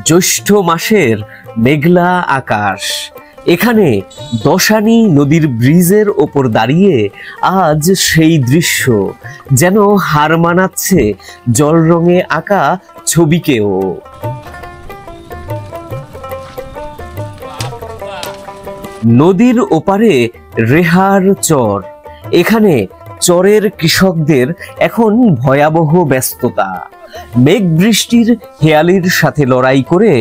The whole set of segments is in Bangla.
জ্যৈষ্ঠ মাসের মেঘলা আকাশ। এখানে দশানি নদীর ব্রিজের ওপর দাঁড়িয়ে আজ সেই দৃশ্য যেন হার মানাচ্ছে জল রঙে আঁকা ছবিকেও। নদীর ওপারে রেহার চর। এখানে চরের কৃষকদের এখন ভয়াবহ ব্যস্ততা। মেঘ বৃষ্টির হেয়ালির সাথে লড়াই করে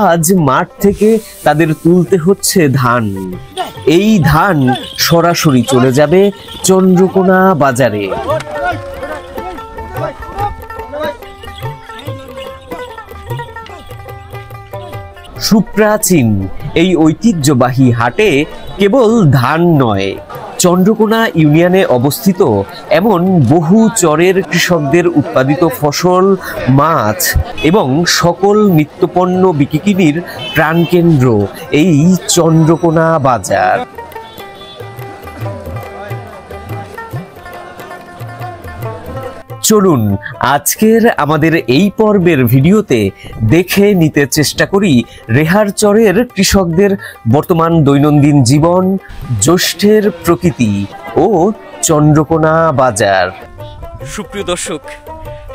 আজ মাঠ থেকে তাদের তুলতে হচ্ছে ধান। এই ধান সরাসরি চলে যাবে চন্দ্রকোনা বাজারে। সুপ্রাচীন এই ঐতিহ্যবাহী হাটে কেবল ধান নয়, চন্দ্রকোনা ইউনিয়নে অবস্থিত এমন বহু চরের কৃষকদের উৎপাদিত ফসল, মাছ এবং সকল নিত্যপণ্য বিক্রির প্রাণকেন্দ্র এই চন্দ্রকোনা বাজার। চলুন আজকের আমাদের এই পর্বের ভিডিওতে দেখে নিতে চেষ্টা করি রেহার চরের কৃষকদের বর্তমান দৈনন্দিন জীবন, জ্যৈষ্ঠের প্রকৃতি ও চন্দ্রকোনা বাজার। সুপ্রিয় দর্শক,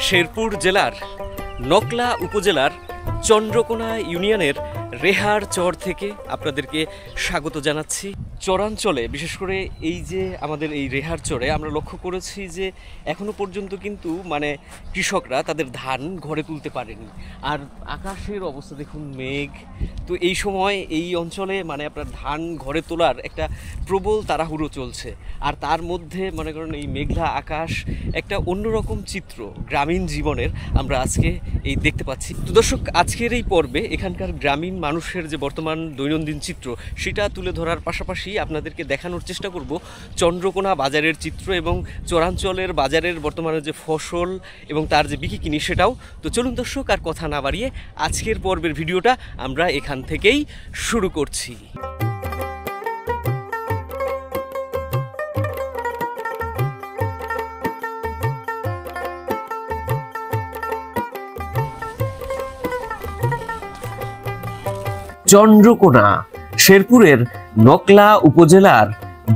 শেরপুর জেলার নকলা উপজেলার চন্দ্রকোনা ইউনিয়নের রেহার চর থেকে আপনাদেরকে স্বাগত জানাচ্ছি। চরাঞ্চলে বিশেষ করে এই যে আমাদের এই রেহার চরে আমরা লক্ষ্য করেছি যে এখনো পর্যন্ত কিন্তু কৃষকরা তাদের ধান ঘরে তুলতে পারেনি। আর আকাশের অবস্থা দেখুন, মেঘ। তো এই সময় এই অঞ্চলে আপনার ধান ঘরে তোলার একটা প্রবল তাড়াহুড়ো চলছে। আর তার মধ্যে মনে করেন এই মেঘলা আকাশ, একটা অন্যরকম চিত্র গ্রামীণ জীবনের আমরা আজকে এই দেখতে পাচ্ছি। তো দর্শক, আজকের এই পর্বে এখানকার গ্রামীণ মানুষের যে বর্তমান দৈনন্দিন চিত্র সেটা তুলে ধরার পাশাপাশি আপনাদেরকে দেখানোর চেষ্টা করব চন্দ্রকোনা বাজারের চিত্র এবং চরাঞ্চলের বাজারের বর্তমানে যে ফসল এবং তার যে বিক্রি সেটাও। তো চলুন দর্শক, আর কথা না বাড়িয়ে আজকের পর্বের ভিডিওটা আমরা এখান থেকেই শুরু করছি। চন্দ্রকোনা শেরপুরের নকলা উপজেলার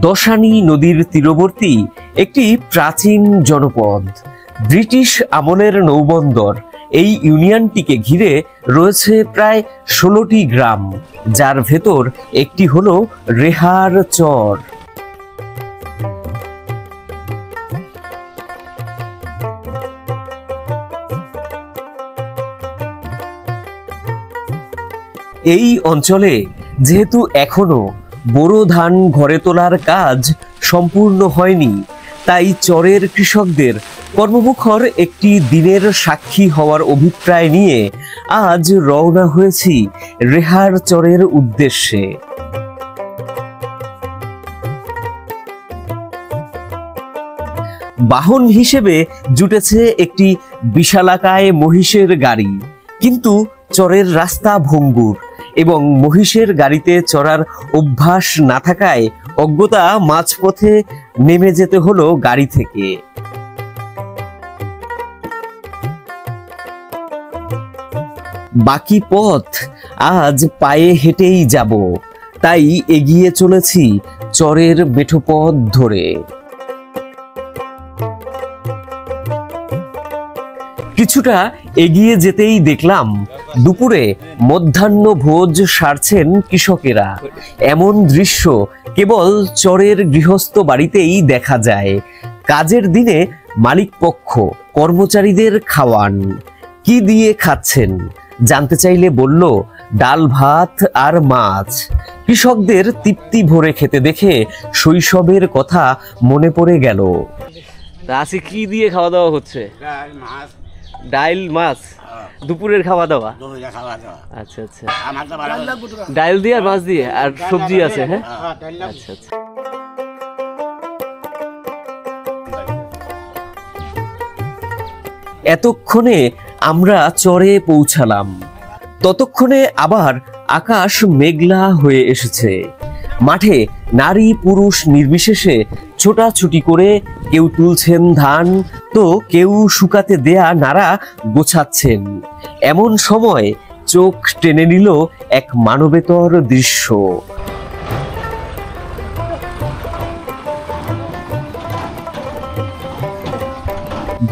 দশানি নদীর তীরবর্তী একটি প্রাচীন জনপদ। ব্রিটিশ আমলের নৌবন্দর এই ইউনিয়নটিকে ঘিরে রয়েছে প্রায় 16টি গ্রাম, যার ভেতর একটি হলো রেহার চর। এই অঞ্চলে যেহেতু এখনো বোরো ধান ঘরে তোলার কাজ সম্পূর্ণ হয়নি, তাই চরের কৃষকদের কর্মমুখর একটি দিনের সাক্ষী হওয়ার অভিপ্রায় নিয়ে আজ রওনা হয়েছি রেহার চরের উদ্দেশ্যে। বাহন হিসেবে জুটেছে একটি বিশালাকায় মহিষের গাড়ি, কিন্তু চরের রাস্তা ভঙ্গুর এবং মহিষের গাড়িতে চড়ার অভ্যাস না থাকায় অজ্ঞতা মাঝপথে নেমে যেতে হলো গাড়ি থেকে। বাকি পথ আজ পায়ে হেঁটেই যাব, তাই এগিয়ে চলেছি চরের মেঠো পথ ধরে। কিছুটা এগিয়ে যেতেই দেখলাম দুপুরে মধ্যাহ্ন ভোজ সারছেন কৃষকেরা। এমন দৃশ্য কেবল চরের গৃহস্থ বাড়িতেই দেখা যায়। কাজের দিনে মালিক পক্ষ কর্মচারীদের খাওয়ান। কি দিয়ে খাচ্ছেন জানতে চাইলে বলল ডাল ভাত আর মাছ। কৃষকদের তৃপ্তি ভরে খেতে দেখে শৈশবের কথা মনে পড়ে গেল। আজকে কি দিয়ে খাওয়া দাওয়া হচ্ছে? ডাইল মাছ দুপুরের খাওয়া দাওয়া। আচ্ছা আচ্ছা, ডাইল দিয়ে আর মাছ দিয়ে আর সবজি আছে। হ্যাঁ, আচ্ছা আচ্ছা। এতক্ষণে আমরা চরে পৌঁছালাম। ততক্ষণে আবার আকাশ মেঘলা হয়ে এসেছে। মাঠে নারী পুরুষ নির্বিশেষে ছোটাছুটি করে কেউ তুলছেন ধান, তো কেউ শুকাতে দেয়া নাড়া গোছাচ্ছেন। এমন সময় চোখ টেনে নিল এক মানবেতর দৃশ্য।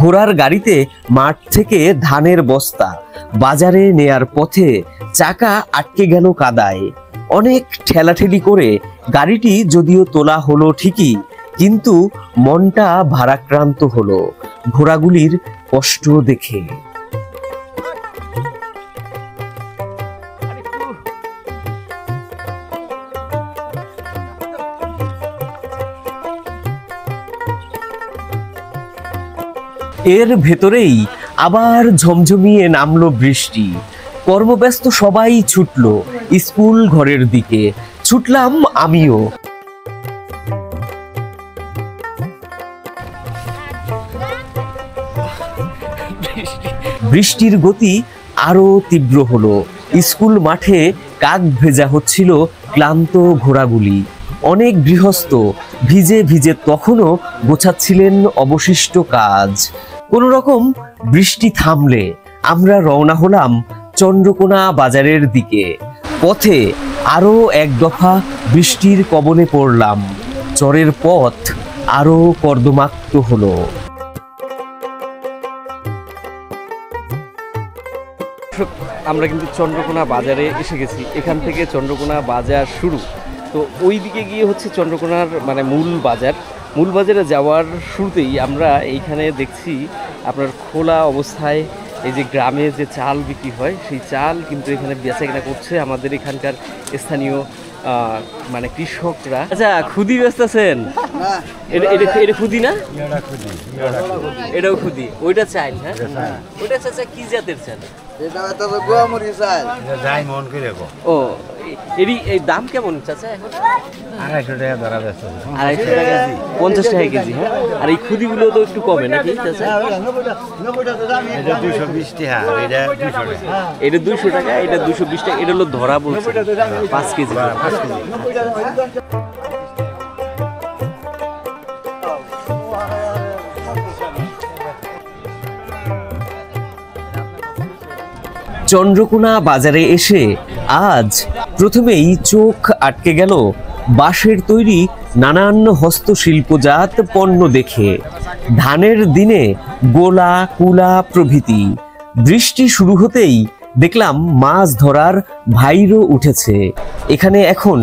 ঘোড়ার গাড়িতে মাঠ থেকে ধানের বস্তা বাজারে নেয়ার পথে চাকা আটকে গেল কাদায়। অনেক ঠেলাঠেলি করে গাড়িটি যদিও তোলা হলো ঠিকই, কিন্তু মনটা ভারাক্রান্ত হলো ঘোড়াগুলির কষ্ট দেখে। এর ভেতরেই আবার ঝমঝমিয়ে নামলো বৃষ্টি। কর্মব্যস্ত সবাই ছুটলো স্কুল ঘরের দিকে, ছুটলাম আমিও। বৃষ্টির গতি আরো তীব্র হলো। স্কুল মাঠে কাক ভেজা হচ্ছিল ক্লান্ত ঘোড়াগুলি। অনেক গৃহস্থ ভিজে ভিজে তখনও গোছাচ্ছিলেন অবশিষ্ট কাজ। কোনো রকম বৃষ্টি থামলে আমরা রওনা হলাম চন্দ্রকোনা বাজারের দিকে। পথে আরো এক দফা বৃষ্টির কবলে পড়লাম। চরের পথ আরো কর্দমাক্ত হলো। আমরা কিন্তু চন্দ্রকোনা বাজারে এসে গেছি। এখান থেকে চন্দ্রকোনা বাজার শুরু। তো ওই দিকে গিয়ে হচ্ছে চন্দ্রকোনার মানে মূল বাজার। মূল বাজারে যাওয়ার শুরুতেই আমরা এইখানে দেখছি আপনার খোলা অবস্থায় এই যে গ্রামে যে চাল বিক্রি হয় সেই চাল কিন্তু এখানে বেচা কেনা করছে আমাদের এখানকার স্থানীয় মানে কৃষকরা। আচ্ছা, খুদি বেচতেছেন? এটা খুদি না? এটাও খুদি। ওইটা চাল? হ্যাঁ, ওইটা চাচা কি জাতের চাল? ও, এই দাম কেমন চাচা এখন? 250 টাকা ধরা যাচ্ছে। 250 টাকা, 50 টাকা কেজি। হ্যাঁ, আর এই খুদিগুলো তো একটু কমে নাকি চাচা? এটা 220 টাকা, এটা 200 টাকা। এটা 200 টাকা, এটা 220 টাকা। এটা হলো ধরা বলছে 5 কেজি। চন্দ্রকোনা বাজারে এসে আজ প্রথমেই চোখ আটকে গেল বাঁশের তৈরি নানান হস্তশিল্পজাত পণ্য দেখে। ধানের দিনে গোলা, কুলা প্রভৃতি। বৃষ্টি শুরু হতেই দেখলাম মাছ ধরার ভাইরও উঠেছে। এখানে এখন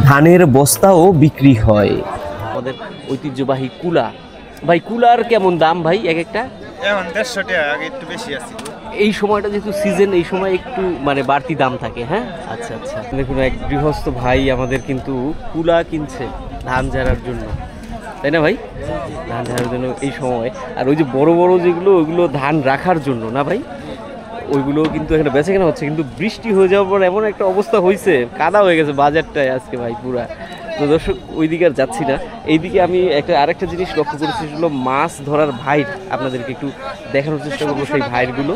ধানের বস্তাও বিক্রি হয়। আমাদের ঐতিহ্যবাহী কুলা। ভাই, কুলার কেমন দাম ভাই এক একটা? এখন 150 টাকা, আগে একটু বেশি আছে। এই সময়টা যেহেতু সিজন, এই সময় একটু মানে বাড়তি দাম থাকে। হ্যাঁ, আচ্ছা আচ্ছা। দেখুন, এক গৃহস্থ ভাই আমাদের কিন্তু কুলা কিনছে ধান ঝাড়ার জন্য, তাই না ভাই? ধান ঝাড়ার জন্য এই সময়। আর ওই যে বড় বড় যেগুলো, ওইগুলো ধান রাখার জন্য না ভাই? ওইগুলো কিন্তু এখানে বেচা কেনা হচ্ছে। কিন্তু বৃষ্টি হয়ে যাওয়ার পর এমন একটা অবস্থা হয়েছে, কাদা হয়ে গেছে বাজারটায় আজকে ভাই পুরা। তো দর্শক, ওইদিকে আর যাচ্ছি না। এইদিকে আমি আরেকটা জিনিস লক্ষ্য করেছি, সেগুলো মাছ ধরার ভাইর। আপনাদেরকে একটু দেখানোর চেষ্টা করবো সেই ভাইরগুলো।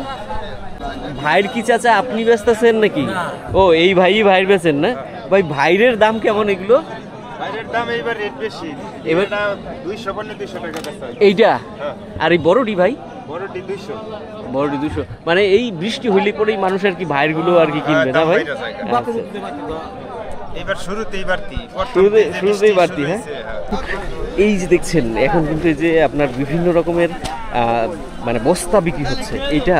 ভাইর কি চাচা আপনি বেচতেছেন নাকি? ও, এই ভাইয়ের বেচেন না ভাই? ভাইরের দাম কেমন এগুলো? বাইরের দাম এইবার রেট বেশি। এবার 200 টাকা বেচা হয় এইটা। আর এই বড়টি ভাই? বড়টি 200। বড়টি 200। মানে এই বৃষ্টি হইলে পরেই মানুষ আর কি ভাইরগুলো আর কি কিনবে না ভাই? এবার শুরুতেই বাড়তি। হ্যাঁ, এই যে দেখছেন এখন কিন্তু এই যে আপনার বিভিন্ন রকমের মানে বস্তা বিক্রি হচ্ছে। এটা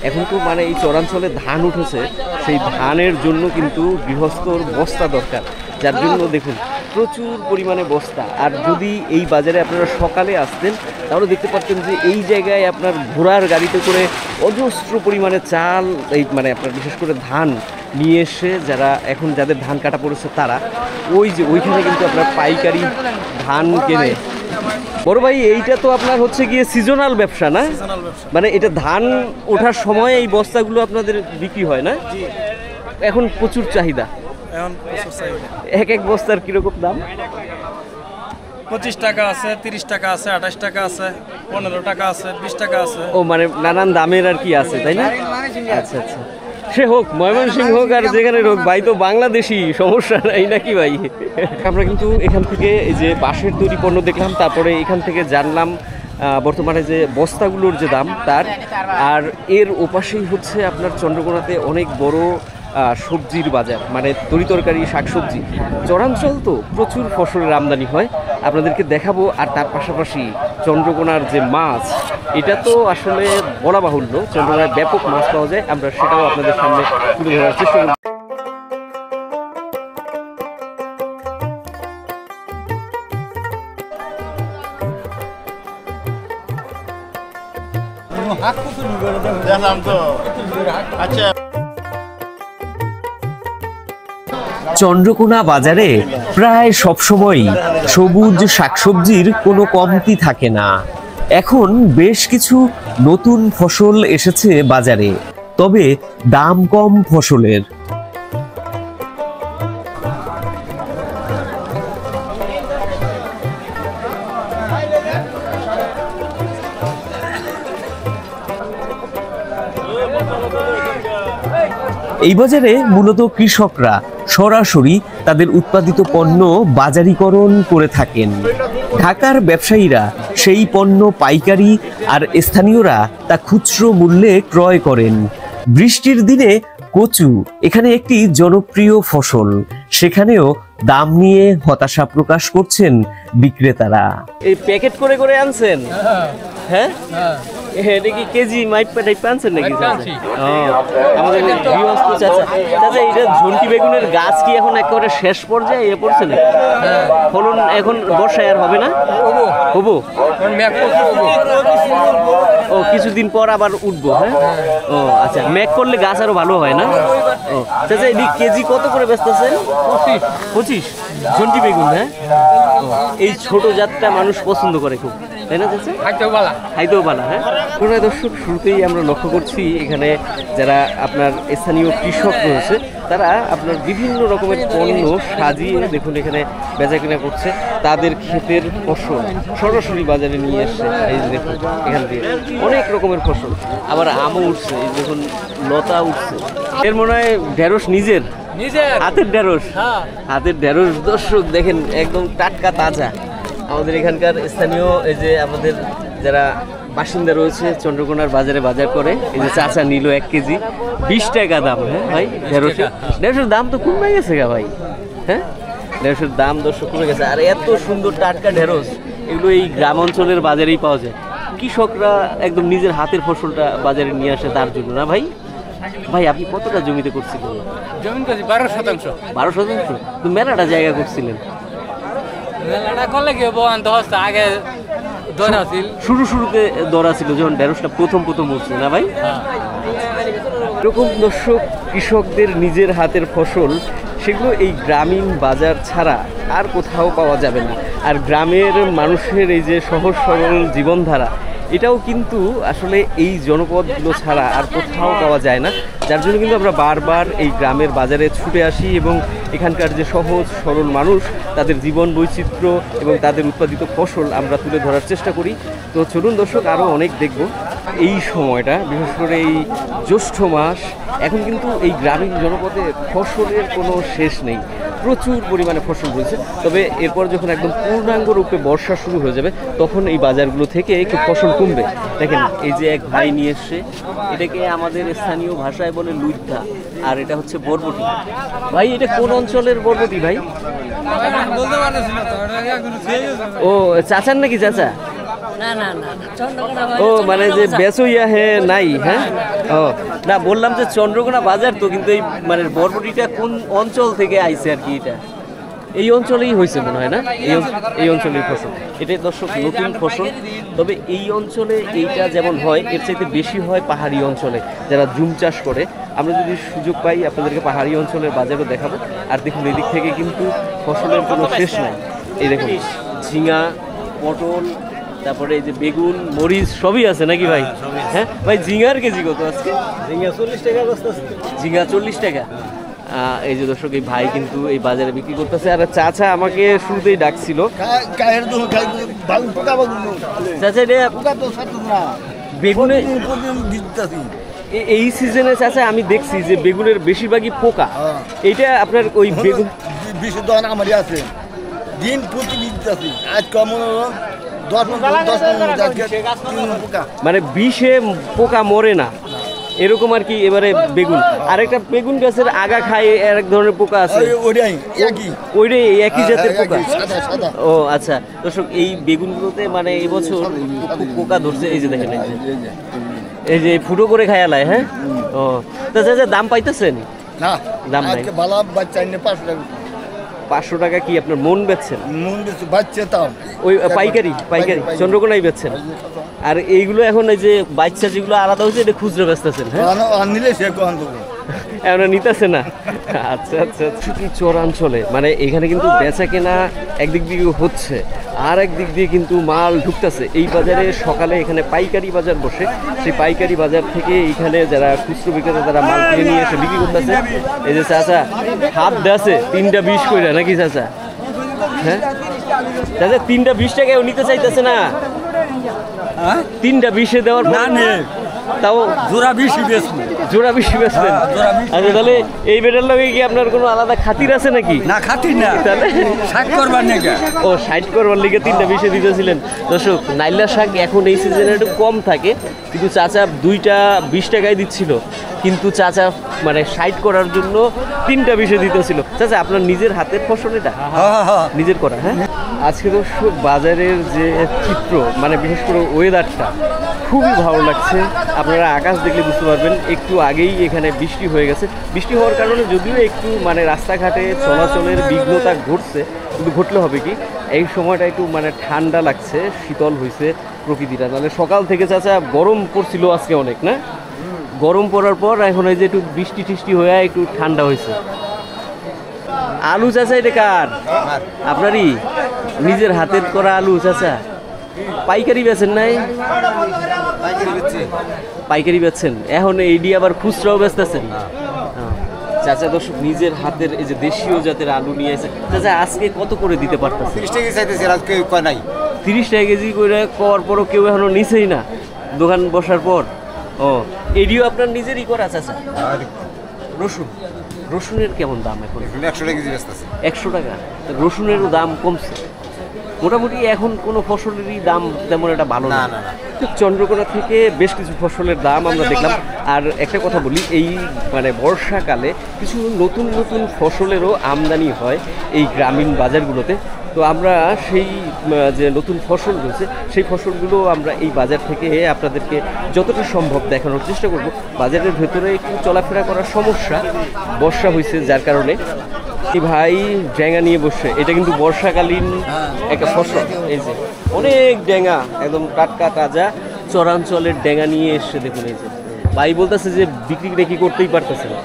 এখন তো মানে এই চরাঞ্চলে ধান উঠেছে, সেই ধানের জন্য কিন্তু গৃহস্থর বস্তা দরকার, যার জন্য দেখুন প্রচুর পরিমাণে বস্তা। আর যদি এই বাজারে আপনারা সকালে আসতেন তাহলে দেখতে পাচ্ছেন যে এই জায়গায় আপনার ঘোড়ার গাড়িতে করে অজস্র পরিমাণে চাল, এই মানে আপনার বিশেষ করে ধান নিয়ে এসে যারা এখন যাদের ধান কাটা পড়েছে তারা ওই যে ওইখানে কিন্তু আপনার পাইকারি ধান কেনে। বড় ভাই, এইটা তো আপনার হচ্ছে গিয়ে সিজনাল ব্যবসা না? মানে এটা ধান ওঠার সময় এই বস্তাগুলো আপনাদের বিক্রি হয় না? এখন প্রচুর চাহিদা। এক এক বস্তার কিরকম দাম? 25 টাকা আছে, 30 টাকা আছে, 28 টাকা আছে, 15 টাকা আছে, 20 টাকা আছে। ও, মানে নানান দামের আর কি আছে, তাই না? আচ্ছা আচ্ছা। সে হোক, ময়মনসিংহ হোক আর যেখানে হোক, ভাই তো বাংলাদেশি, সমস্যা নাই নাকি ভাই? আমরা কিন্তু এখান থেকে এই যে বাঁশের তৈরি পণ্য দেখলাম, তারপরে এখান থেকে জানলাম বর্তমানে যে বস্তাগুলোর যে দাম তার। আর এর ওপাশেই হচ্ছে আপনার চন্দ্রকোনাতে অনেক বড় সবজির বাজার, মানে তরিতরকারি শাকসবজি। চরাঞ্চল তো প্রচুর ফসলের আমদানি হয়, আপনাদেরকে দেখাবো। আর তার পাশাপাশি চন্দ্রকোনার যে মাছ, এটা তো আসলে বলা বাহুল্য, চন্দ্রকোনায় ব্যাপক মাছ পাওয়া যায়, আমরা সেটাও আপনাদের সামনে তুলে ধরার চেষ্টা করব। আচ্ছা, চন্দ্রকোনা বাজারে প্রায় সবসময়ই সবুজ শাকসবজির কোনো কমতি থাকে না। এখন বেশ কিছু নতুন ফসল এসেছে বাজারে, তবে দাম কম ফসলের। এই বাজারে মূলত কৃষকরা সরাসরি তাদের উৎপাদিত পণ্য বাজারীকরণ করে থাকেন। ঢাকার ব্যবসায়ীরা সেই পণ্য পাইকারি আর স্থানীয়রা তা খুচরো মূল্যে ক্রয় করেন। বৃষ্টির দিনে কচু এখানে একটি জনপ্রিয় ফসল, সেখানেও দাম নিয়ে হতাশা প্রকাশ করছেন বিক্রেতারা। এই প্যাকেট করে করে আনছেন? হ্যাঁ, এটা কি কেজি মাইপা টাইপ আনছেন নাকি? আমাদের চাচা, এটা ঝুনকি বেগুনের গাছ কি এখন একেবারে শেষ পর্যায়ে পড়ছে না? ফলন এখন বর্ষায় আর হবে না? হবো, ও কিছুদিন পর আবার উঠবো। হ্যাঁ, ও আচ্ছা, ম্যাক করলে গাছ আরো ভালো হয় না? ও চাচা, এদিক কেজি কত করে বেচতেছেন? 25 ঝুনকি বেগুন। হ্যাঁ, এই ছোট জাতটা মানুষ পছন্দ করে খুব, তাই না চাচা? খাইতেও ভালো। হ্যাঁ, কোনো দর্শক, শুরুতেই আমরা লক্ষ্য করছি এখানে যারা আপনার স্থানীয় কৃষক রয়েছে, তারা আপনার বিভিন্ন রকমের পণ্য সাজিয়ে দেখুন এখানে বেচা কিনা করছে। তাদের ক্ষেতের ফসল সরাসরি বাজারে নিয়ে এসছে। এই যে দেখুন এখান দিয়ে অনেক রকমের ফসল, আবার আমও উঠছে, এই দেখুন লতা উঠছে। এর মনে হয় ঢেঁড়স নিজের হাতের ঢেঁড়স, হাতের ঢেঁড়স। দর্শক দেখেন একদম টাটকা তাজা। আমাদের এখানকার স্থানীয় এই যে আমাদের যারা বাসিন্দা রয়েছে চন্দ্রকোনার বাজারে বাজার করে, এই যে চাচা নিল 1 কেজি 20 টাকা দাম। হ্যাঁ ভাই, ঢেঁড়সের দাম তো কমে গেছে গা ভাই। হ্যাঁ, ঢেঁড়সের দাম দর্শক কমে গেছে। আর এত সুন্দর টাটকা ঢেঁড়স এগুলো এই গ্রাম অঞ্চলের বাজারেই পাওয়া যায়। কৃষকরা একদম নিজের হাতের ফসলটা বাজারে নিয়ে আসে তার জন্য না ভাই? ভাই, আপনি কতটা জমিতে করছিলেন? জমি করছি 12%। 12%? তো মেলাটা জায়গা করছিলেন? মেলাটা করলে কি হবো, আগে দরা ছিল, শুরুতে দরা ছিল যখন ঢেঁড়সটা প্রথম উঠছে না ভাই? এরকম দর্শক কৃষকদের নিজের হাতের ফসল, সেগুলো এই গ্রামীণ বাজার ছাড়া আর কোথাও পাওয়া যাবে না। আর গ্রামের মানুষের এই যে সহজ সরল জীবনধারা, এটাও কিন্তু আসলে এই জনপদগুলো ছাড়া আর কোথাও পাওয়া যায় না। যার জন্য কিন্তু আমরা বারবার এই গ্রামের বাজারে ছুটে আসি এবং এখানকার যে সহজ সরল মানুষ, তাদের জীবন বৈচিত্র্য এবং তাদের উৎপাদিত ফসল আমরা তুলে ধরার চেষ্টা করি। তো চলুন দর্শক, আরও অনেক দেখব। এই সময়টা বিশেষ করে এই জ্যৈষ্ঠ মাস, এখন কিন্তু এই গ্রামীণ জনপদে ফসলের কোনো শেষ নেই, প্রচুর পরিমাণে ফসল রয়েছে। তবে এরপর যখন একদম পূর্ণাঙ্গ রূপে বর্ষা শুরু হয়ে যাবে, তখন এই বাজারগুলো থেকে একটু ফসল কমবে। দেখেন এই যে এক ভাই নিয়ে এসছে, এটাকে আমাদের স্থানীয় ভাষায় বলে লুইদ্ধা, আর এটা হচ্ছে বরবটি। ভাই, এটা কোন অঞ্চলের বরবটি ভাই? ও চাচার নাকি? চাচা ও মানে যে বেচইয়া হে নাই? হ্যাঁ, ও না, বললাম যে চন্দ্রকোনা বাজার তো, কিন্তু এই মানে বরবটিটা কোন অঞ্চল থেকে আইছে আর কি? এটা এই অঞ্চলেই হয়েছে মনে হয় না? এই অঞ্চলের ফসল, এটাই দর্শক নতুন ফসল। তবে এই অঞ্চলে এইটা যেমন হয়, এর চাইতে বেশি হয় পাহাড়ি অঞ্চলে, যারা জুম চাষ করে। আমরা যদি সুযোগ পাই আপনাদেরকে পাহাড়ি অঞ্চলের বাজারও দেখাবো। আর দেখুন এদিক থেকে কিন্তু ফসলের কোনো শেষ নাই। এই দেখুন ঝিঙা, পটল, তারপরে এই যে বেগুন, মরিচ সবই আছে নাকি ভাই? হ্যাঁ ভাই, ঝিঙার কেজি কত আজকে? ঝিঙ্গা 40 টাকা বস্তা। ঝিঙা 40 টাকা। এই যে দর্শক, এই ভাই কিন্তু এই বাজারে বিক্রি করতেছে। আর চাচা আমাকে শুরুতেই ডাকছিল, চাচা বেগুনে এই সিজনে চাচা আমি দেখছি যে বেগুনের বেশিরভাগই পোকা। এইটা আপনার ওই বেগুন বিশুদ্ধ আমারই আছে, দিন প্রতি দিতেছি। আজ কমন মানে বিষে পোকা মরে না এরকম আর কি। এবারে বেগুন, আরেকটা বেগুন গাছের আগা খায় আর এক ধরনের পোকা আছে, ওইটাই একই জাতের পোকা। ও আচ্ছা দর্শক, এই বেগুনগুলোতে মানে এবছর খুব পোকা ধরছে। এই যে দেখেন, এই যে ফুটো করে খায়ালায়। হ্যাঁ, ও তা দাম পাইতেছেন? না, দাম নাই। বালা বাচ্চা এনে 5 টাকা। 500 টাকা কি আপনার মন বেচছেন? মন বেশি বাচ্চা তাও ওই পাইকারি চন্দ্রকোনায় বেচছেন। আর এইগুলো এখন এই যে বাচ্চা যেগুলো আলাদা হয়েছে এটা খুচরো বেচতেছেন? হ্যাঁ, নিলে সে কোন দেবো এখন নিতেছে না। আচ্ছা আচ্ছা, চরাঞ্চলে মানে এখানে কিন্তু বেচা কেনা একদিক দিয়ে হচ্ছে, আর একদিক দিয়ে কিন্তু মাল ঢুকতেছে এই বাজারে। সকালে এখানে পাইকারি বাজার বসে, সেই পাইকারি বাজার থেকে এইখানে যারা খুচরো বিক্রেতা তারা মাল কিনে নিয়ে এসে বিক্রি করতেছে। এই যে চাচা হাত দেছে 3টা 20 করে নাকি চাচা? হ্যাঁ চাচা 3টা 20 টাকাও নিতে চাইতেছে না? 3টা 20 দেওয়ার তাও জোড়া 20 বেচবো। জোড়া 20 বেচবেন? আচ্ছা, তাহলে এই বেটার লগে কি আপনার কোনো আলাদা খাতির আছে নাকি? না, খাতির না, তাহলে 60 করবার নাকি? ও 60 করবার লিগে 3টা 20 দিতেছিলেন। দর্শক, নাইলা শাক এখন এই সিজনে একটু কম থাকে, কিন্তু চাচা 2টা 20 টাকায় দিচ্ছিল, কিন্তু চাচা মানে 60 করার জন্য 3টা 20 দিতেছিল। চাচা আপনার নিজের হাতের ফসল এটা? নিজের করা। হ্যাঁ, আজকে দর্শক বাজারের যে চিত্র মানে বিশেষ করে ওয়েদারটা খুবই ভালো লাগছে। আপনারা আকাশ দেখলে বুঝতে পারবেন একটু আগেই এখানে বৃষ্টি হয়ে গেছে। বৃষ্টি হওয়ার কারণে যদিও একটু মানে রাস্তাঘাটে চলাচলের বিঘ্নতা ঘটছে, কিন্তু ঘটলে হবে কি এই সময়টা একটু মানে ঠান্ডা লাগছে, শীতল হয়েছে প্রকৃতিটা। তাহলে সকাল থেকে চাচা গরম পড়ছিল আজকে অনেক, না? গরম পড়ার পর এখন এই যে একটু বৃষ্টি টিষ্টি হয়ে একটু ঠান্ডা হয়েছে। আলু চাচা এটা কার? আপনারই নিজের হাতের করা আলু চাচা? পাইকারি বেচেন নাই? পাইকারি বেচছেন এখন, এইডি আবার খুচরাও বেচতেছেন? চাচা দর্শক নিজের হাতের এই যে দেশীয় জাতের আলু নিয়ে এসে চাচা আজকে কত করে দিতে পারতেছে? 30 টাকা চাইতেছে, আজকে কয় নাই। 30 টাকা কেজি করে করার পরও কেউ এখনো নিছেই না দোকান বসার পর। ও এডিও আপনার নিজেরই করা চাচা? রসুন, রসুনের কেমন দাম এখন? 100 টাকা কেজি বেচতেছে। 100 টাকা? রসুনেরও দাম কমছে মোটামুটি, এখন কোনো ফসলেরই দাম তেমন একটা ভালো না। চন্দ্রকোনা থেকে বেশ কিছু ফসলের দাম আমরা দেখলাম। আর একটা কথা বলি, এই মানে বর্ষাকালে কিছু নতুন নতুন ফসলেরও আমদানি হয় এই গ্রামীণ বাজারগুলোতে। তো আমরা সেই যে নতুন ফসল রয়েছে সেই ফসলগুলো আমরা এই বাজার থেকে আপনাদেরকে যতটা সম্ভব দেখানোর চেষ্টা করব। বাজারের ভেতরে একটু চলাফেরা করার সমস্যা, বর্ষা হয়েছে যার কারণে। ভাই ড্যাঙা নিয়ে বসে, এটা কিন্তু বর্ষাকালীন একটা ফসল। এই যে অনেক ড্যাঙা একদম টাটকা তাজা চরাঞ্চলের ড্যাঙা নিয়ে এসে দেখুন। এই যে ভাই বলতেছে যে বিক্রি রেখি করতেই পারতেছে না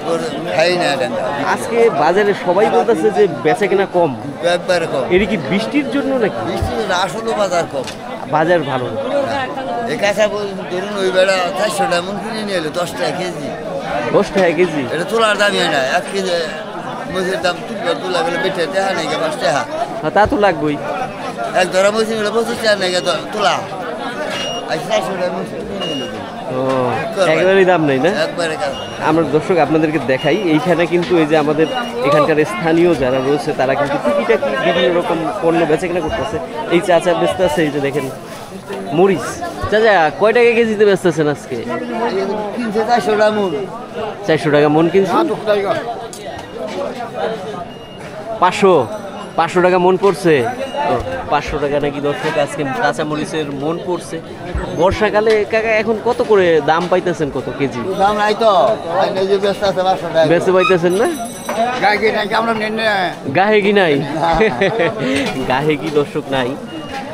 আজকে বাজারে, সবাই বলতেছে যে বেচা কেনা কম। এর কি বৃষ্টির জন্য নাকি? আসলে বাজার কম, বাজার ভালো না। ধরুন ওই বেড়া 400 টাকা মন কিনে নিয়ে এলো 10 টাকা কেজি। 10 টাকা কেজি? এটা তোলার দামই হয় না। 1 কেজি মসির দাম তোলা গেলে বেটে দেখা নেই 5 টাকা। হ্যাঁ, তা তো লাগবেই। এক ধরা মসি গেলে 25 টাকা নেই তোলা। আজ 400 টাকা মন কিনে নিয়ে এলো। একেবারেই দাম নেই না? একবারে। আমরা দর্শক আপনাদেরকে দেখাই, এইখানে কিন্তু এই যে আমাদের এখানকার স্থানীয় যারা রয়েছে তারা কিন্তু টুকিটাকি বিভিন্ন রকম পণ্য বেচা কেনা করতেছে। এই চাচা বেচতেছে, এই যে দেখেন মরিচ। চাচা কয় টাকা কেজিতে বেচতেছেন আজকে? 400 টাকা মন। 400 টাকা মন কিনছি। 500 টাকা মন পড়ছে। 500 টাকা নাকি দর্শক আজকে কাঁচা মরিচের মন পড়ছে। বর্ষাকালে কাকা এখন কত করে দাম পাইতেছেন? কত কেজি দাম নাই তো, বেচতে পাইতেছেন না? গাহে কি নাই? গাহে কি দর্শক নাই?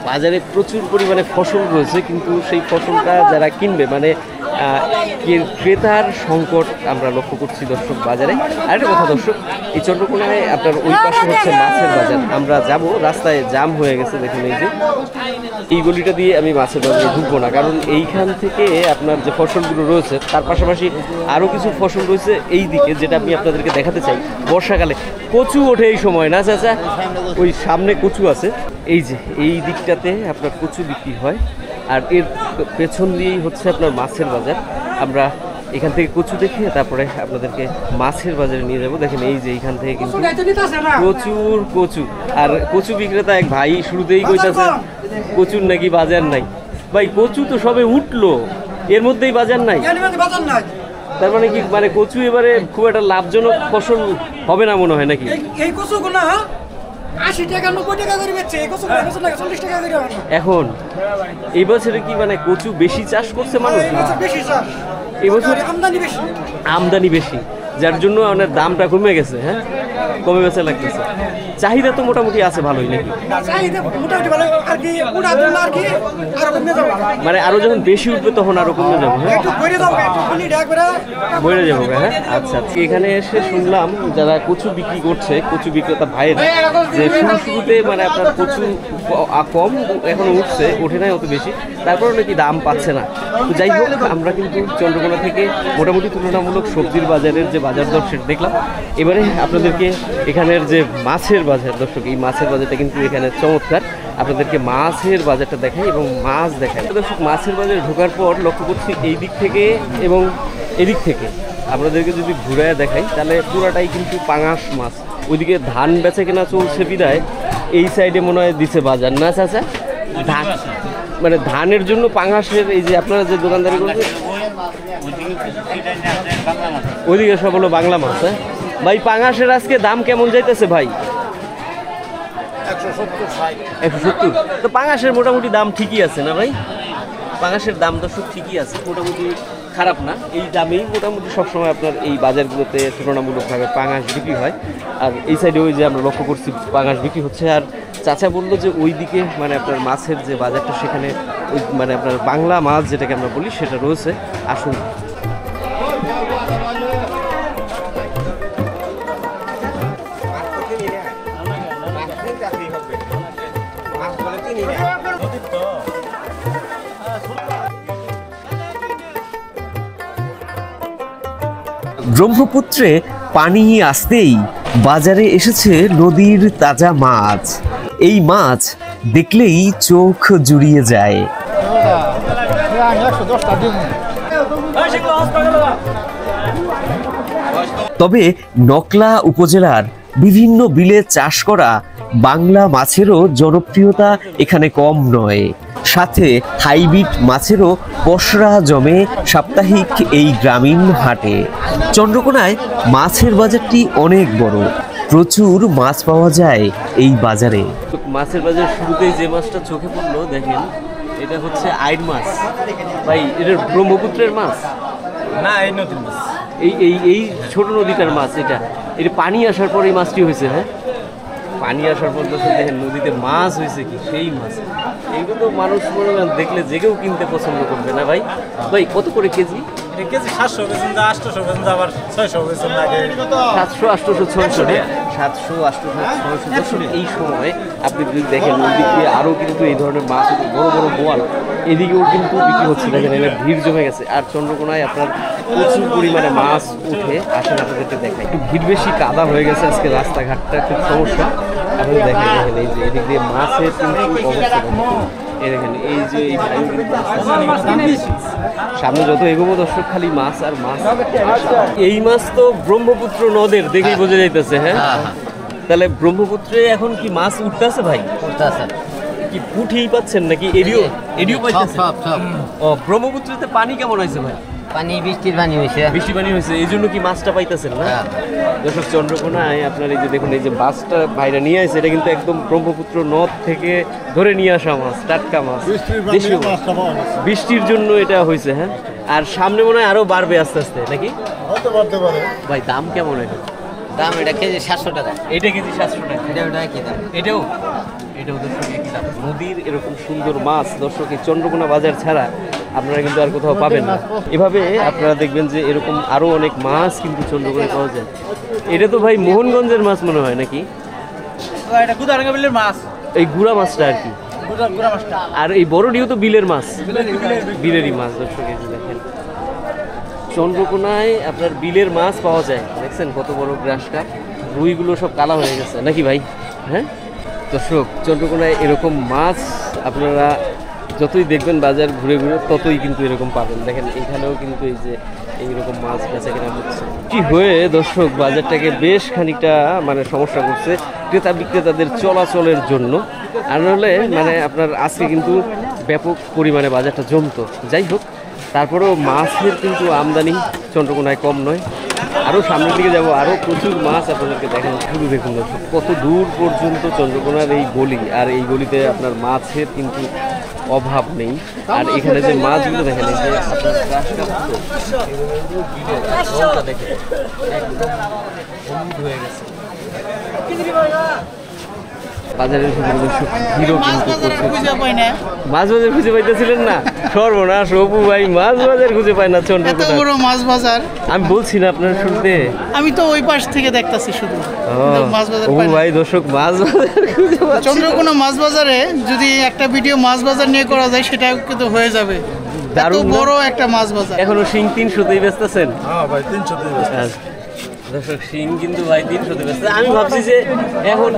বাজারে প্রচুর পরিমাণে ফসল রয়েছে, কিন্তু সেই ফসলটা যারা কিনবে মানে ক্রেতার সংকট আমরা লক্ষ্য করছি দর্শক বাজারে। আরেকটা কথা দর্শক, এই চন্দ্রকোনায় আপনার ওই পাশে হচ্ছে মাছের বাজার। আমরা যাব, রাস্তায় জাম হয়ে গেছে দেখুন। এই যে এই গলিটা দিয়ে আমি মাছের বাজারে ঢুকবো না, কারণ এইখান থেকে আপনার যে ফসলগুলো রয়েছে তার পাশাপাশি আরও কিছু ফসল রয়েছে এই দিকে, যেটা আমি আপনাদেরকে দেখাতে চাই। বর্ষাকালে কচু ওঠে এই সময়, না চাচা? ওই সামনে কচু আছে, এই যে এই দিকটাতে আপনার কচু বিক্রি হয়, আর এর পেছন দিয়েই হচ্ছে আপনার মাছের বাজার। আমরা এখান থেকে কচু দেখে তারপরে আপনাদেরকে মাছের বাজারে নিয়ে যাব। দেখেন এই যে এইখান থেকে কিন্তু প্রচুর কচু, আর কচু বিক্রেতা এক ভাই শুরুতেই কইতাছে কচুর নাকি বাজার নাই। ভাই কচু তো সবে উঠলো, এর মধ্যেই বাজার নাই। তার মানে কি, মানে কচু এবারে খুব একটা লাভজনক ফসল হবে না মনে হয় নাকি? এই কচুগুলো 80 টাকা 90 টাকা করে বেচছে, এই কচু 40 টাকা করে হয়। এখন এই বছরে কি মানে কচু বেশি চাষ করছে মানুষ? বেশি চাষ, এই বছর আমদানি বেশি। আমদানি বেশি, যার জন্য আমাদের দামটা কমে গেছে। হ্যাঁ, কমে বেচা লাগতেছে। চাহিদা তো মোটামুটি আছে ভালোই নাকি? চাহিদা মোটামুটি ভালো, আর কি উড়া দিল আর কি আরো কমে যাবে। মানে আরো যখন বেশি উঠবে তখন আরো কমে যাবে। হ্যাঁ, একটু বইরে যাবে, একটু পানি ঢাক করে বইরে যাবে। হ্যাঁ, আচ্ছা আচ্ছা। এখানে এসে শুনলাম যারা কচু বিক্রি করছে, কচু বিক্রেতা ভাইয়েরা, যে শুরুতে মানে আপনার কচু কম এখনো উঠছে, ওঠে নাই অত বেশি, তারপরে নাকি দাম পাচ্ছে না। তো যাই হোক, আমরা কিন্তু চন্দ্রকোনা থেকে মোটামুটি তুলনামূলক সবজির বাজারের যে বাজার দর সেটা দেখলাম। এবারে আপনাদেরকে এখানের যে মাছের বাজার, দর্শক এই মাছের বাজারটা কিন্তু এখানে চমৎকার, আপনাদেরকে মাছের বাজারটা দেখাই এবং মাছ দেখাই। দর্শক মাছের বাজারে ঢোকার পর লক্ষ্য করছি এই দিক থেকে এবং এদিক থেকে আপনাদেরকে যদি ঘুরায় দেখাই তাহলে পুরাটাই কিন্তু পাঙাশ মাছ। ওইদিকে ধান বেচা কেনা চলছে বিদায় এই সাইডে মনে হয় দিছে বাজার, না চাচা? ধান মানে ধানের জন্য পাঙাশের এই যে আপনারা যে দোকানদারি করছে ওইদিকে সব হলো বাংলা মাছ। হ্যাঁ ভাই, পাঙাশের আজকে দাম কেমন যাইতেছে ভাই? 170। তো পাঙাশের মোটামুটি দাম ঠিকই আছে না ভাই? পাঙাশের দাম দর্শক ঠিকই আছে, মোটামুটি খারাপ না। এই দামেই মোটামুটি সবসময় আপনার এই বাজারগুলোতে তুলনামূলকভাবে পাঙাশ বিক্রি হয়। আর এই সাইডে ওই যে আমরা লক্ষ্য করছি পাঙাশ বিক্রি হচ্ছে। আর চাচা বললো যে ওই দিকে মানে আপনার মাছের যে বাজারটা সেখানে ওই মানে আপনার বাংলা মাছ যেটাকে আমরা বলি সেটা রয়েছে। আসুন ব্রহ্মপুত্রে পানি আসতেই বাজারে এসেছে নদীর তাজা মাছ। এই মাছ দেখলেই চোখ জুড়িয়ে যায়। তবে নকলা উপজেলার বিভিন্ন বিলে চাষ করা বাংলা মাছেরও জনপ্রিয়তা এখানে কম নয়। সাথে হাইব্রিড মাছেরও পসরা জমে সাপ্তাহিক এই গ্রামীণ হাটে। চন্দ্রকোনায় মাছের বাজারটি অনেক বড়, প্রচুর মাছ পাওয়া যায় এই বাজারে। মাছের বাজার শুরুতেই যে মাছটা চোখে পড়লো দেখেন, এটা হচ্ছে আইড় মাছ। ভাই এটা ব্রহ্মপুত্রের মাছ না, এই নদীর মাছ, এই ছোট নদীটার মাছ। এটা পানি আসার পর এই মাছটি হয়েছে। হ্যাঁ, পানি আসার পর দেখেন নদীতে মাছ হয়েছে, কি সেই মাছ। এইগুলো তো মানুষ মনে দেখলে যে কেউ কিনতে পছন্দ করবে না। ভাই ভাই কত করে কেজি? কেজি 700 বেচেন, 800 বেচেন, আবার 600 বেচেন। আগে 700, 800, 600, 700, 800, 600। এই সময় আপনি যদি দেখেন ওইদিক দিয়ে আরও কিন্তু এই ধরনের মাছ, বড় বড় বোয়াল এদিকেও কিন্তু বিক্রি হচ্ছে। দেখেন এখানে ভিড় জমে গেছে। আর চন্দ্রকোনায় আপনার প্রচুর পরিমাণে মাছ উঠে, আসেন আপনাদেরকে দেখায়। একটু ভিড় বেশি, কাদা হয়ে গেছে আজকে, রাস্তাঘাটটা খুব সমস্যা। আপনারা দেখেন এই যে এদিক দিয়ে মাছের কিন্তু অবস্থা এই দেখেন। এই যে এই সামনে যত এগোবো দর্শক খালি মাছ আর মাছ। এই মাছ তো ব্রহ্মপুত্র নদের দেখেই বোঝা যাইতেছে। হ্যাঁ, তাহলে ব্রহ্মপুত্রে এখন কি মাছ উঠতেছে ভাই? কি পুঁটি পাচ্ছেন নাকি এডিও পাইতেছেন? ও, ব্রহ্মপুত্রতে পানি কেমন হয়েছে ভাই? পানি বৃষ্টির পানি হয়েছে, বৃষ্টি পানি হয়েছে, এই জন্য কি মাছটা পাইতেছেন না? দর্শক চন্দ্রকোনায় আপনার এই যে দেখুন এই যে মাছটা ভাইরা নিয়ে আসছে, এটা কিন্তু একদম ব্রহ্মপুত্র নদ থেকে ধরে নিয়ে আসা মাছ, টাটকা মাছ। বৃষ্টির জন্য এটা হয়েছে। হ্যাঁ, আর সামনে মনে হয় আরো বাড়বে আস্তে আস্তে নাকি? ভাই দাম কেমন এটা? দাম এটা কেজি 700 টাকা। এটা কেজি 700 টাকা। এটা কি দাম? এটাও দর্শক একই দাম। নদীর এরকম সুন্দর মাছ দর্শক এই চন্দ্রকোনা বাজার ছাড়া আপনারা কিন্তু আর কোথাও পাবেন না। এভাবে আপনারা দেখবেন যে এরকম আরো অনেক মাছ কিন্তু চন্দ্রকোনায় পাওয়া যায়। এটা তো ভাই মোহনগঞ্জের মাছ মনে হয় নাকি? এটা গুদারাঙ্গা বিলের মাছ, এই গুড়া মাছটা আর কি। গুড়া মাছটা। আর এই বড়ডিও তো বিলের মাছ, বিলেরই মাছ। দর্শক এই যে দেখেন চন্দ্রকোনায় আপনার বিলের মাছ পাওয়া যায়। দেখছেন কত বড় গ্রাস কাপ, রুইগুলো সব কালা হয়ে গেছে নাকি ভাই? হ্যাঁ দর্শক, চন্দ্রকোনায় এরকম মাছ আপনারা যতই দেখবেন বাজার ঘুরে ঘুরে ততই কিন্তু এরকম পাবেন। দেখেন এখানেও কিন্তু এই যে এইরকম মাছ বেচা কেনা হচ্ছে। কি হয়ে দর্শক বাজারটাকে বেশ খানিকটা মানে সমস্যা করছে ক্রেতা বিক্রেতাদের চলাচলের জন্য। আর হলে মানে আপনার আজকে কিন্তু ব্যাপক পরিমাণে বাজারটা জমতো। যাই হোক, তারপরেও মাছের কিন্তু আমদানি চন্দ্রকোনায় কম নয়। আরও সামনের দিকে যাব, আরও প্রচুর মাছ আপনাদেরকে দেখেন। শুধু দেখুন দর্শক কত দূর পর্যন্ত চন্দ্রকোনার এই গলি, আর এই গলিতে আপনার মাছের কিন্তু অভাব নেই। আর এখানে যে মাছগুলো দেখেন, এই যে আপনার দেখেন একদম হলুদ হয়ে গেছে। বাজারের ভিড়ও কিন্তু মাছ বাজার খুঁজে পাইতেছিলেন না? সর্বনাশ অপু ভাই, মাছ বাজার খুঁজে পায় না চন্দ্রকোনা মাছ বাজার। আমি বলছি না আপনার শুনতে, আমি তো ওই পাশ থেকে দেখতাছি শুধু মাছ বাজার। অপু ভাই দর্শক মাছ বাজার খুঁজে পাচ্ছে। চন্দ্রকোনা মাছ বাজারে যদি একটা ভিডিও মাছ বাজার নিয়ে করা যায় সেটা কিন্তু হয়ে যাবে। দারুণ বড় একটা মাছ বাজার। এখনো শিং 300তেই বেচতেছেন? হ্যাঁ ভাই 300তেই বেচতেছি। দর্শক শিং কিন্তু ভাই 300তে বেচতেছে। আমি ভাবছি যে এখন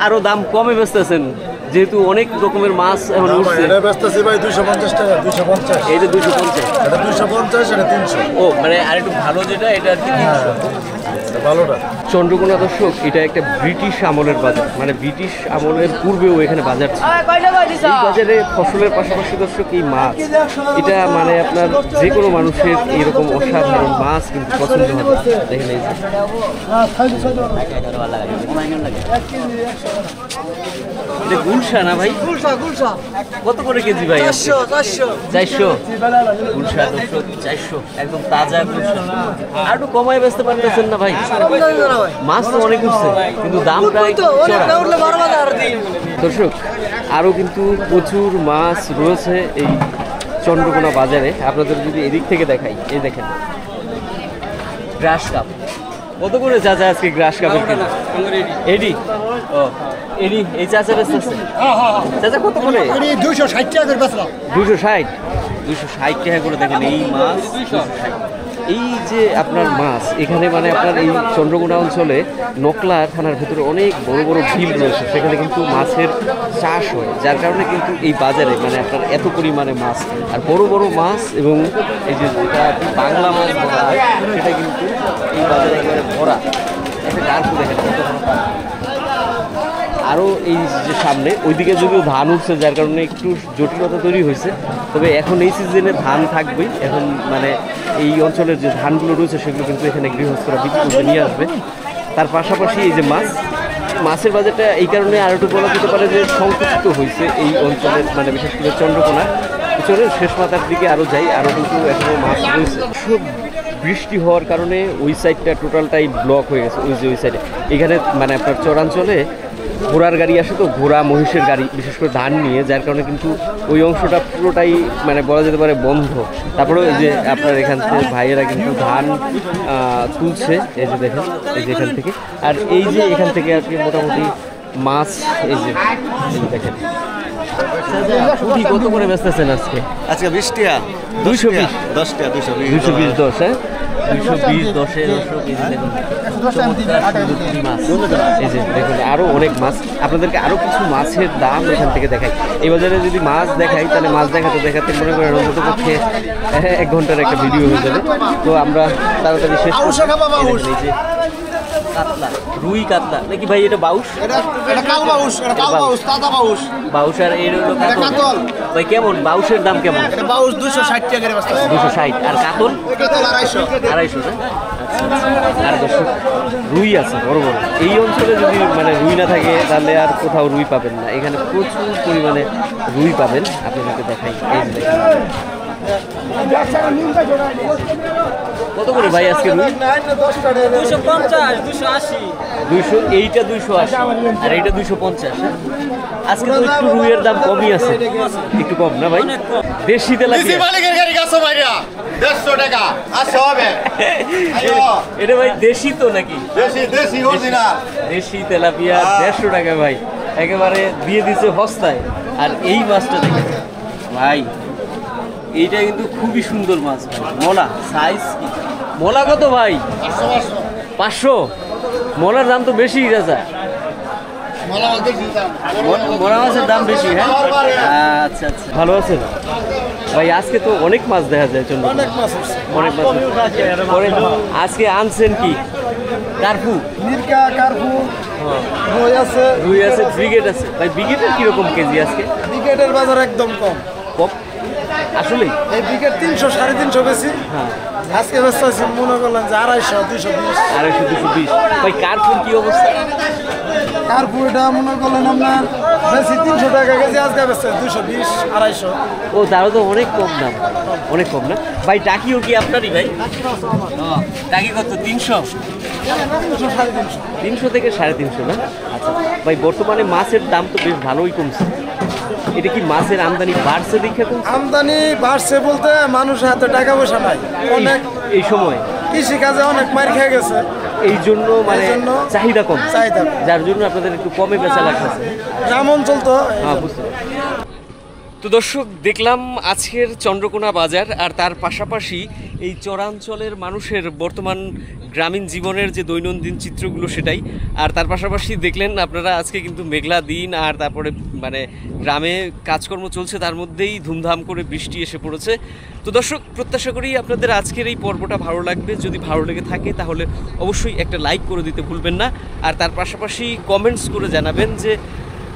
আরো দাম কমে বেচতেছেন, যেহেতু অনেক রকমের মাছ এখন উঠছে। এটা বেচতেছি ভাই 250 টাকা। 250। এইটা 250, এটা 250, এটা 300। ও মানে আর একটু ভালো যেটা এটা আর কি 300। ভালোটা। চন্দ্রকোনা দর্শক এটা একটা ব্রিটিশ আমলের বাজার, মানে ব্রিটিশ আমলের পূর্বেও এখানে বাজার ছিল। এই বাজারে ফসলের পাশাপাশি দর্শক এই মাছ, এটা মানে আপনার যে কোনো মানুষের এইরকম অসাধারণ মাছ কিন্তু পছন্দ হবে। দেখেন এই যে এটা গুলশা না ভাই? কত করে কেজি ভাই? 400। গুলশা দর্শক 400, একদম তাজা গুলশা। আর একটু কমায় বেচতে পারতেছেন না ভাই? মাছ তো অনেক উঠছে কিন্তু দামটা দর্শক আরও কিন্তু প্রচুর মাছ রয়েছে এই চন্দ্রকোনা বাজারে। আপনাদের যদি এদিক থেকে দেখাই, এই দেখেন গ্রাস কাপ কত করে চাচা আজকে? গ্রাস কাপের কিলো এডি, ও এডি এই চাচা বেচতে আছে চাচা কত করে? 260 টাকা করে বেচলাম। 260 টাকা করে। দেখেন এই মাছ 260। এই যে আপনার মাছ এখানে মানে আপনার এই চন্দ্রকোনা অঞ্চলে নকলা থানার ভেতরে অনেক বড় বড় বিল রয়েছে, সেখানে কিন্তু মাছের চাষ হয়, যার কারণে কিন্তু এই বাজারে মানে আপনার এত পরিমাণে মাছ আর বড় বড় মাছ এবং এই যে যেটা বাংলা মাছ বলা হয় সেটা কিন্তু এই বাজারে একেবারে ভরা। একটা গার্ফু দেখেন কত বড়। আরও এই যে সামনে ওইদিকে যদিও ধান উঠছে, যার কারণে একটু জটিলতা তৈরি হয়েছে, তবে এখন এই সিজনে ধান থাকবেই। এখন মানে এই অঞ্চলের যে ধানগুলো রয়েছে সেগুলো কিন্তু এখানে গৃহস্থরা বিক্রি করতে নিয়ে আসবে। তার পাশাপাশি এই যে মাছের বাজারটা এই কারণে আর একটু বলা যেতে পারে যে সংকুচিত হয়েছে এই অঞ্চলের, মানে বিশেষ করে চন্দ্রকোনা চলে শেষ মাথার দিকে আরও যাই, আরও কিন্তু এখনও মাছ রয়েছে। সব বৃষ্টি হওয়ার কারণে ওই সাইডটা টোটালটাই ব্লক হয়ে গেছে। ওই সাইডে এখানে মানে আপনার চরাঞ্চলে ঘোড়ার গাড়ি আসে, তো ঘোড়া মহিষের গাড়ি বিশেষ করে ধান নিয়ে, যার কারণে কিন্তু ওই অংশটা পুরোটাই মানে বলা যেতে পারে বন্ধ। তারপরে এই যে আপনার এখান থেকে ভাইয়েরা কিন্তু ধান তুলছে, এই যে দেখেন এই যে এখান থেকে। আর এই যে এখান থেকে আর কি মোটামুটি মাছ এই যে দেখেন। কত করে বেচতেছেন আজকে? আজকে 20 টাকা। 220, 10 টাকা। 220, 220, 10, হ্যাঁ 220, 10-এ 100 কেজি দেখুন মাছ। এই যে দেখুন আরও অনেক মাছ। আপনাদেরকে আরও কিছু মাছের দাম এখান থেকে দেখাই। এই বাজারে যদি মাছ দেখাই তাহলে মাছ দেখাতে মনে করেন অন্তত পক্ষে 1 ঘন্টার একটা ভিডিও হয়ে যাবে। তো আমরা তাড়াতাড়ি শেষ করছি। এই যে কাতলা, রুই কাতলা নাকি ভাই? এটা বাউশ, এটা কাল বাউশ, এটা কাল বাউশ, তাজা বাউশ। বাউশ আর এর হলো কাতল। ভাই কেমন বাউশের দাম কেমন? এটা বাউশ 260 টাকা করে বেচতেছি। 260। আর কাতল? কাতল 250। 250 না? আর দর্শক রুই আছে বড় বড়। এই অঞ্চলে যদি মানে রুই না থাকে তাহলে আর কোথাও রুই পাবেন না। এখানে প্রচুর পরিমাণে রুই পাবেন। আপনাদেরকে দেখাই, এই যে দেখেন কত করে ভাই আজকে রুই? 250, 280। 200, এইটা 280 আর এইটা 250। আজকে তো একটু রুইয়ের দাম কমই আছে, একটু কম না ভাই? দেশি তেলাপিয়া মালিকের গাড়ি গাছ ভাইরা 150 টাকা আসছে হবে। এটা ভাই দেশি তো নাকি? দেশি অরিজিনাল দেশি তেলাপিয়া 150 টাকা ভাই, একেবারে দিয়ে দিছে হস্তায়। আর এই মাছটা দেখেন ভাই, এইটা কিন্তু খুবই সুন্দর মাছ ভাই। মোলা সাইজ মোলা কত ভাই? 500। মোলার দাম তো বেশি গেছে। মোলা মাছের দাম বেশি, হ্যাঁ আচ্ছা আচ্ছা, ভালো আছেন ভাই? আজকে তো অনেক মাছ দেখা যায় চন্দ্রকোনা, অনেক মাছ পরে আজকে আনছেন কি? কার্পু, মিরকা, কার্পু, রুই আছে, রুই আছে, ব্রিগেড আছে। ভাই ব্রিগেডের কিরকম কেজি আজকে? ব্রিগেডের বাজার একদম কম। কম আসলে? এই ব্রিগেড 300 350 বেশি। হ্যাঁ, আজকে ব্যস্ত আছি, মনে করলাম যে 250 220। 250 220। ভাই কার্পুর কি অবস্থা? কার্পু এটা মনে করলেন আপনার বেশি 300 টাকা কেজি, আজকে ব্যস্ত 220 250। ও তারও তো অনেক কম দাম, অনেক কম না ভাই? টাকিও কি আপনারই ভাই? টাকি কত? 300 300 থেকে 350 না? আচ্ছা ভাই, বর্তমানে মাছের দাম তো বেশ ভালোই কমছে, এটা কি মাছের আমদানি বাড়ছে দেখে কমছে? আমদানি বাড়ছে বলতে মানুষের হাতে টাকা পয়সা নাই, অনেক এই সময় কৃষি কাজে অনেক মার খেয়ে গেছে, এই জন্য মানে এই জন্য চাহিদা কম, চাহিদা কম। যার জন্য আপনাদের একটু কমে বেচা লাগতেছে। গ্রাম অঞ্চল তো হ্যাঁ, বুঝতে পারছি। তো দর্শক, দেখলাম আজকের চন্দ্রকোনা বাজার, আর তার পাশাপাশি এই চরাঞ্চলের মানুষের বর্তমান গ্রামীণ জীবনের যে দৈনন্দিন চিত্রগুলো সেটাই। আর তার পাশাপাশি দেখলেন আপনারা আজকে কিন্তু মেঘলা দিন, আর তারপরে মানে গ্রামে কাজকর্ম চলছে, তার মধ্যেই ধুমধাম করে বৃষ্টি এসে পড়েছে। তো দর্শক, প্রত্যাশা করি আপনাদের আজকের এই পর্বটা ভালো লাগবে। যদি ভালো লেগে থাকে তাহলে অবশ্যই একটা লাইক করে দিতে ভুলবেন না, আর তার পাশাপাশি কমেন্টস করে জানাবেন যে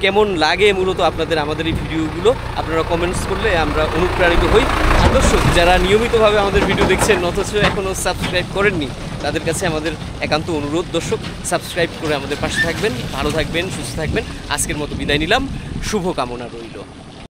কেমন লাগে মূলত আপনাদের আমাদের এই ভিডিওগুলো। আপনারা কমেন্টস করলে আমরা অনুপ্রাণিত হই। আর দর্শক, যারা নিয়মিতভাবে আমাদের ভিডিও দেখছেন অথচ এখনও সাবস্ক্রাইব করেননি, তাদের কাছে আমাদের একান্ত অনুরোধ, দর্শক সাবস্ক্রাইব করে আমাদের পাশে থাকবেন। ভালো থাকবেন, সুস্থ থাকবেন। আজকের মতো বিদায় নিলাম, শুভকামনা রইল।